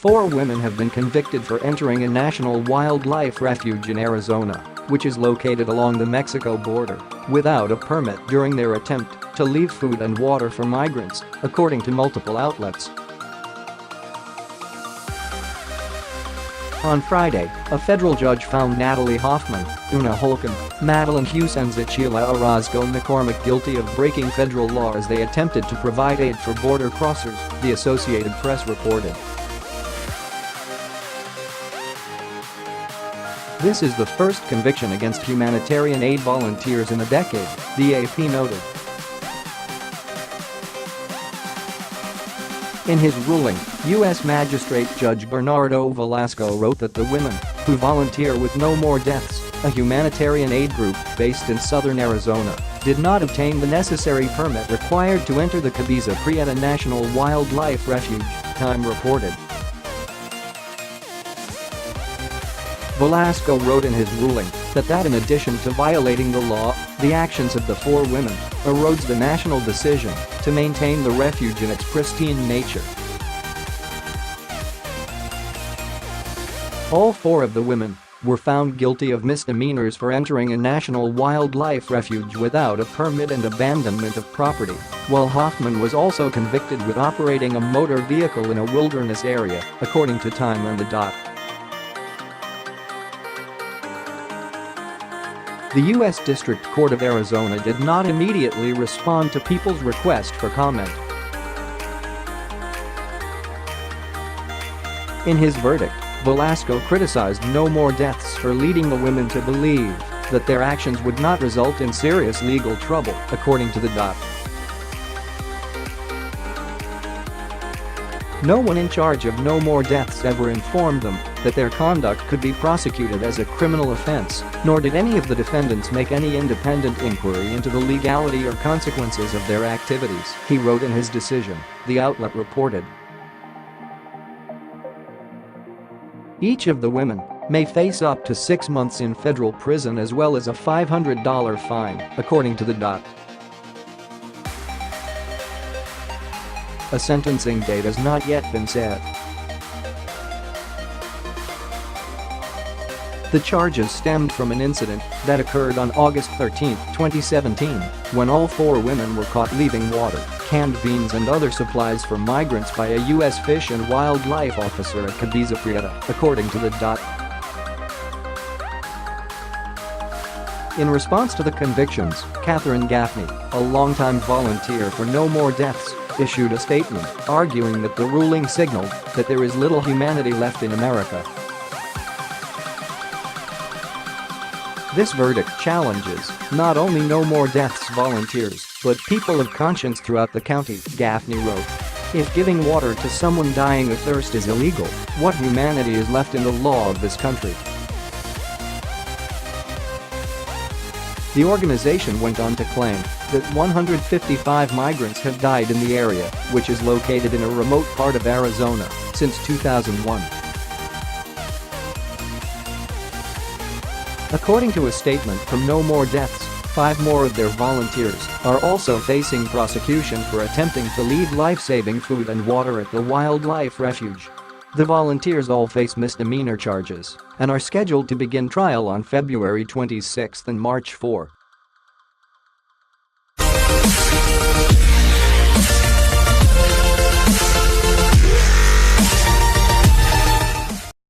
4 women have been convicted for entering a national wildlife refuge in Arizona, which is located along the Mexico border, without a permit during their attempt to leave food and water for migrants, according to multiple outlets. On Friday, a federal judge found Natalie Hoffman, Una Holcomb, Madeline Hughes and Zachila Orozco McCormick guilty of breaking federal law as they attempted to provide aid for border crossers, the Associated Press reported. This is the first conviction against humanitarian aid volunteers in a decade, the AP noted. In his ruling, U.S. Magistrate Judge Bernardo Velasco wrote that the women, who volunteer with No More Deaths, a humanitarian aid group based in southern Arizona, did not obtain the necessary permit required to enter the Cabeza Prieta National Wildlife Refuge, Time reported. Velasco wrote in his ruling that in addition to violating the law, the actions of the 4 women erodes the national decision to maintain the refuge in its pristine nature. All 4 of the women were found guilty of misdemeanors for entering a national wildlife refuge without a permit and abandonment of property, while Hoffman was also convicted with operating a motor vehicle in a wilderness area, according to Time on the Dot. The U.S. District Court of Arizona did not immediately respond to People's request for comment. In his verdict, Velasco criticized No More Deaths for leading the women to believe that their actions would not result in serious legal trouble, according to the Dot. No one in charge of No More Deaths ever informed them that their conduct could be prosecuted as a criminal offense, nor did any of the defendants make any independent inquiry into the legality or consequences of their activities, he wrote in his decision, the outlet reported. Each of the women may face up to 6 months in federal prison as well as a $500 fine, according to the Dot. A sentencing date has not yet been set. The charges stemmed from an incident that occurred on August 13, 2017, when all 4 women were caught leaving water, canned beans and other supplies for migrants by a U.S. Fish and Wildlife officer at Cabeza Prieta, according to the Dot. In response to the convictions, Catherine Gaffney, a longtime volunteer for No More Deaths, issued a statement arguing that the ruling signaled that there is little humanity left in America. This verdict challenges not only No More Deaths volunteers, but people of conscience throughout the county, Gaffney wrote. If giving water to someone dying of thirst is illegal, what humanity is left in the law of this country? The organization went on to claim that 155 migrants have died in the area, which is located in a remote part of Arizona, since 2001. According to a statement from No More Deaths, 5 more of their volunteers are also facing prosecution for attempting to leave life-saving food and water at the wildlife refuge. The volunteers all face misdemeanor charges and are scheduled to begin trial on February 26 and March 4.